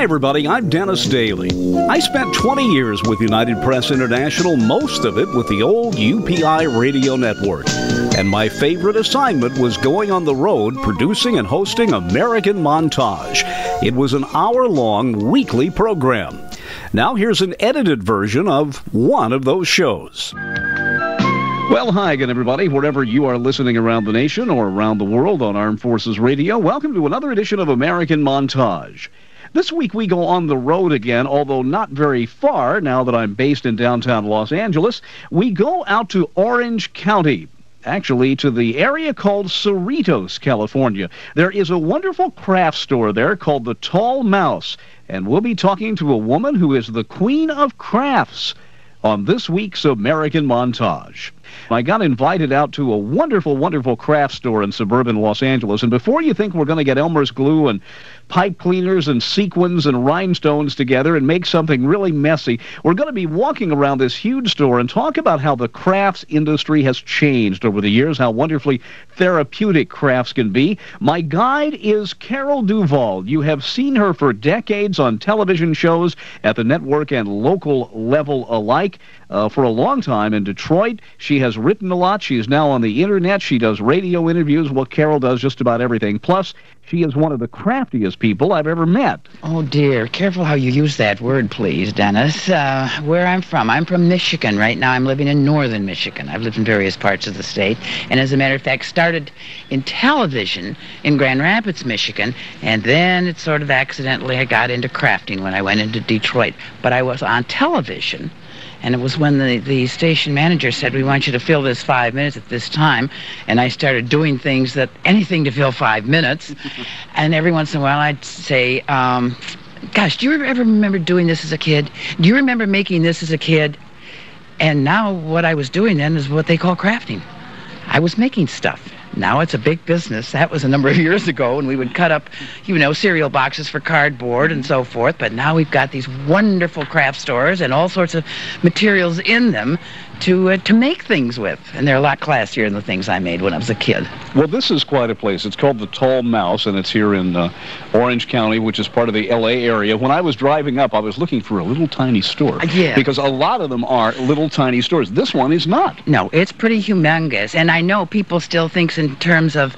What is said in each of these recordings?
Hi, everybody. I'm Dennis Daly. I spent 20 years with United Press International, most of it with the old UPI Radio Network. And my favorite assignment was going on the road producing and hosting American Montage. It was an hour-long weekly program. Now here's an edited version of one of those shows. Well, hi again, everybody. Wherever you are listening around the nation or around the world on Armed Forces Radio, welcome to another edition of American Montage. This week we go on the road again, although not very far now that I'm based in downtown Los Angeles. We go out to Orange County, actually to the area called Cerritos, California. There is a wonderful craft store there called the Tall Mouse, and we'll be talking to a woman who is the queen of crafts on this week's American Montage. I got invited out to a wonderful, wonderful craft store in suburban Los Angeles, and before you think we're going to get Elmer's glue and pipe cleaners and sequins and rhinestones together and make something really messy, we're going to be walking around this huge store and talk about how the crafts industry has changed over the years, how wonderfully therapeutic crafts can be. My guide is Carol Duval. You have seen her for decades on television shows at the network and local level alike. For a long time in Detroit. She has written a lot. She is now on the internet. She does radio interviews. Well, Carol does just about everything. Plus, she is one of the craftiest people I've ever met. Oh, dear. Careful how you use that word, please, Dennis. Where I'm from Michigan. Right now I'm living in northern Michigan. I've lived in various parts of the state. And as a matter of fact, started in television in Grand Rapids, Michigan. And then it sort of accidentally, I got into crafting when I went into Detroit. But I was on television. And it was when the station manager said, we want you to fill this 5 minutes at this time. And I started doing things anything to fill 5 minutes. And every once in a while I'd say, gosh, do you ever remember doing this as a kid? Do you remember making this as a kid? And now what I was doing then is what they call crafting. I was making stuff. Now it's a big business. That was a number of years ago, and we would cut up, cereal boxes for cardboard and so forth. But now we've got these wonderful craft stores and all sorts of materials in them to make things with. And they're a lot classier than the things I made when I was a kid. Well, this is quite a place. It's called the Tall Mouse, and it's here in Orange County, which is part of the L.A. area. When I was driving up, I was looking for a little tiny store. Yeah. Because a lot of them are little tiny stores. This one is not. No, it's pretty humongous. And I know people still think in terms of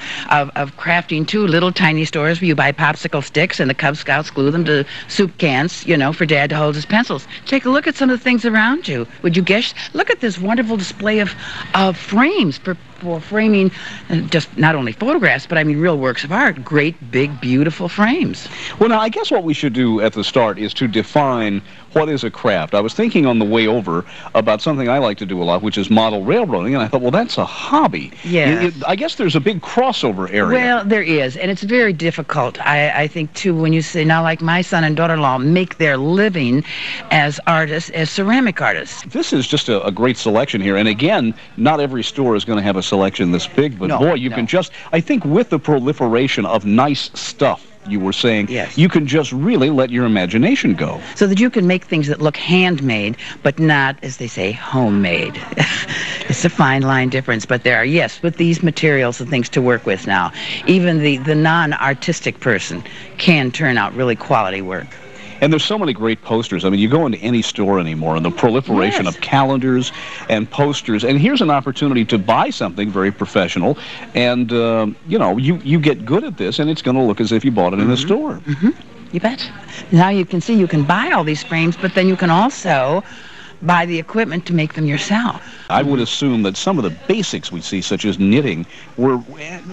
crafting, too. Little tiny stores where you buy popsicle sticks and the Cub Scouts glue them to soup cans, for Dad to hold his pencils. Take a look at some of the things around you. Would you guess? Look at this wonderful display of frames for framing just not only photographs, but I mean real works of art. Great, big, beautiful frames. Well, now, I guess what we should do at the start is to define what is a craft. I was thinking on the way over about something I like to do a lot, which is model railroading, and I thought, well, that's a hobby. Yeah. I guess there's a big crossover area. Well, there is, and it's very difficult, I think, too, when you say, now, like my son and daughter-in-law make their living as artists, as ceramic artists. This is just a great selection here, and again, not every store is going to have a selection this big, but boy, you can just, I think with the proliferation of nice stuff, you were saying, yes, you can just really let your imagination go. So that you can make things that look handmade, but not, as they say, homemade. It's a fine line difference, but there are, yes, with these materials and things to work with now, even the non-artistic person can turn out really quality work. And there's so many great posters. I mean, you go into any store anymore, and the proliferation of calendars and posters. And here's an opportunity to buy something very professional, and you get good at this, and it's going to look as if you bought it in a store. You bet. Now you can see you can buy all these frames, but then you can also buy the equipment to make them yourself. I would assume that some of the basics we see, such as knitting, were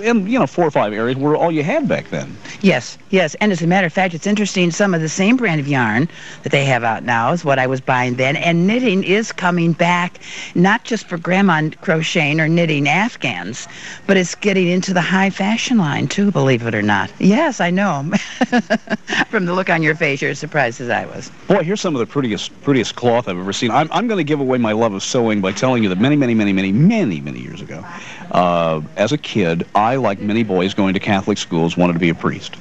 in 4 or 5 areas were all you had back then. Yes, yes. And as a matter of fact, it's interesting, some of the same brand of yarn that they have out now is what I was buying then. And knitting is coming back, not just for grandma crocheting or knitting Afghans, but it's getting into the high fashion line too, believe it or not. Yes, I know. From the look on your face, you're as surprised as I was. Boy, here's some of the prettiest cloth I've ever seen. I'm going to give away my love of sewing by telling you that many years ago, as a kid, I, like many boys going to Catholic schools, wanted to be a priest.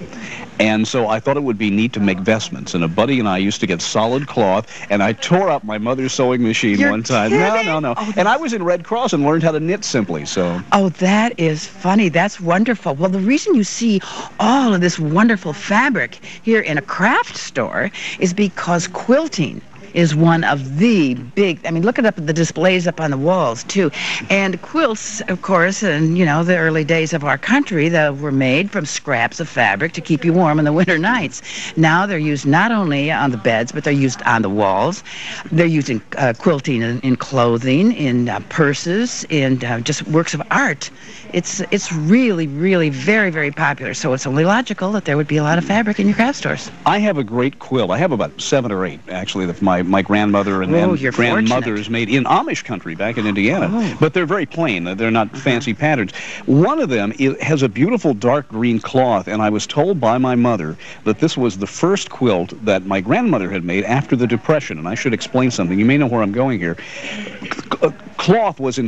And so I thought it would be neat to make vestments. And a buddy and I used to get solid cloth, and I tore up my mother's sewing machine one time. Kidding? No. Oh, and I was in Red Cross and learned how to knit simply, so. Oh, that is funny. That's wonderful. Well, the reason you see all of this wonderful fabric here in a craft store is because quilting is one of the big, I mean, look it up at the displays up on the walls, too. And quilts, of course, in, the early days of our country, that were made from scraps of fabric to keep you warm in the winter nights. Now they're used not only on the beds, but they're used on the walls. They're used in quilting in clothing, in purses, in just works of art. It's really, really very, very popular. So it's only logical that there would be a lot of fabric in your craft stores. I have a great quilt. I have about 7 or 8, actually, that my grandmother and grandmothers made in Amish country back in Indiana. Oh. But they're very plain. They're not fancy patterns. One of them has a beautiful dark green cloth, and I was told by my mother that this was the first quilt that my grandmother had made after the Depression. And I should explain something. You may know where I'm going here. Cloth was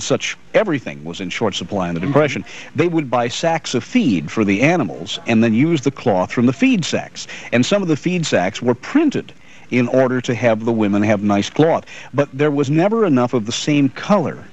everything was in short supply in the Depression. They would buy sacks of feed for the animals and then use the cloth from the feed sacks. And some of the feed sacks were printed in order to have the women have nice cloth. But there was never enough of the same color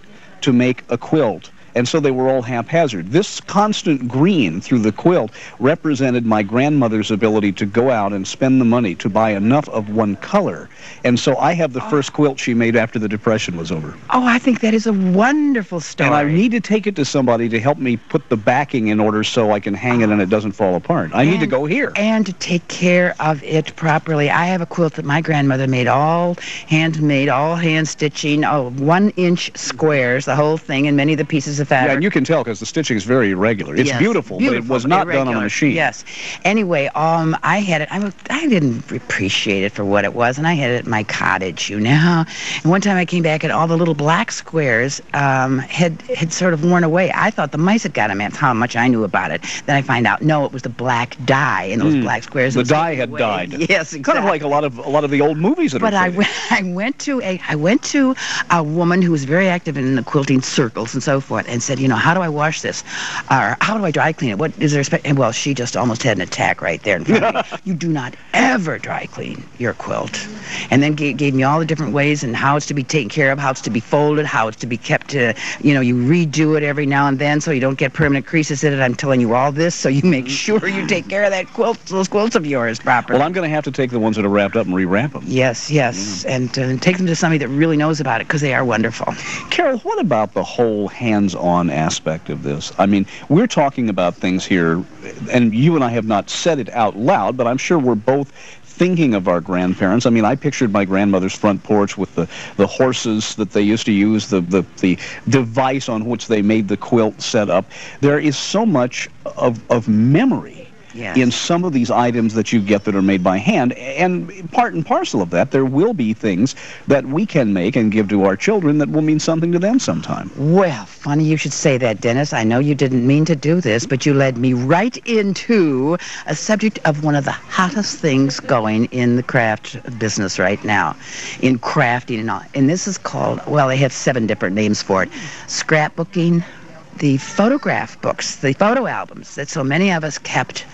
to make a quilt. And so they were all haphazard. This constant green through the quilt represented my grandmother's ability to go out and spend the money to buy enough of one color. And so I have the first quilt she made after the Depression was over. Oh, I think that is a wonderful story. And I need to take it to somebody to help me put the backing in order so I can hang it and it doesn't fall apart. I need to go here. And to take care of it properly. I have a quilt that my grandmother made, all handmade, all hand stitching, 1-inch squares, the whole thing, and many of the pieces of fabric. Yeah, and you can tell because the stitching is very irregular. It's beautiful, but it was not done on a machine. Yes. Anyway, I had it. I didn't appreciate it for what it was, and I had it at my cottage, And one time I came back and all the little black squares had sort of worn away. I thought the mice had got them. That's how much I knew about it. Then I find out, no, it was the black dye in those black squares. The dye had dyed. Yes, exactly. Kind of like a lot of the old movies that but are faded. I went to a woman who was very active in the quilting circles and so forth, and said, how do I wash this? Or how do I dry clean it? What is there? And well, she just almost had an attack right there in front of me. You do not ever dry clean your quilt. And then gave me all the different ways and how it's to be taken care of, how it's to be folded, how it's to be kept to, you redo it every now and then so you don't get permanent creases in it. I'm telling you all this so you make sure you take care of those quilts of yours properly. Well, I'm going to have to take the ones that are wrapped up and rewrap them. Yes, and take them to somebody that really knows about it because they are wonderful. Carol, what about the whole hands-on aspect of this? I mean, we're talking about things here, and you and I have not said it out loud, but I'm sure we're both thinking of our grandparents. I mean, I pictured my grandmother's front porch with the horses that they used to use, the device on which they made the quilt set up. There is so much of memory in some of these items that you get that are made by hand, and part and parcel of that, there will be things that we can make and give to our children that will mean something to them sometime. Well, funny you should say that, Dennis. I know you didn't mean to do this, but you led me right into a subject of one of the hottest things going in the craft business right now, in crafting and all. And this is called, well, they have 7 different names for it. Scrapbooking, the photograph books, the photo albums that so many of us kept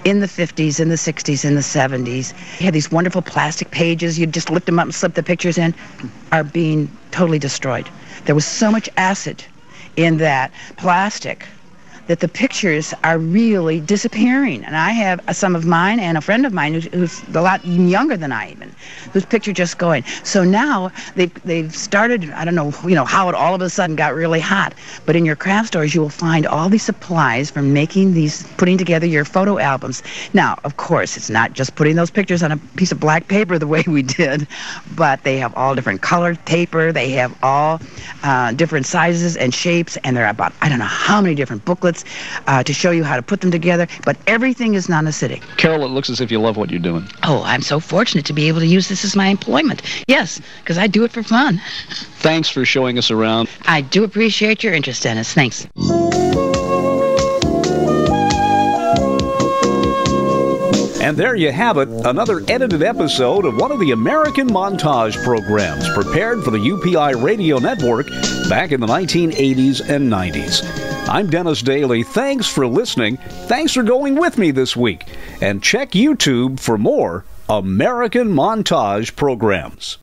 in the 50s, in the 60s, in the 70s. You had these wonderful plastic pages. You'd just lift them up and slip the pictures in, are being totally destroyed. There was so much acid in that plastic that the pictures are really disappearing. And I have some of mine and a friend of mine who's a lot younger than I even, whose picture just going. So now they've started, I don't know, how it all of a sudden got really hot, but in your craft stores you will find all these supplies for putting together your photo albums. Now, of course, it's not just putting those pictures on a piece of black paper the way we did, but they have all different colored paper, they have all different sizes and shapes, and there are about, I don't know how many different booklets to show you how to put them together, but everything is non-acidic. Carol, it looks as if you love what you're doing. Oh, I'm so fortunate to be able to use this as my employment. Yes, because I do it for fun. Thanks for showing us around. I do appreciate your interest, Dennis. Thanks. And there you have it, another edited episode of one of the American Montage programs prepared for the UPI Radio Network back in the 1980s and 90s. I'm Dennis Daly. Thanks for listening. Thanks for going with me this week. And check YouTube for more American Montage programs.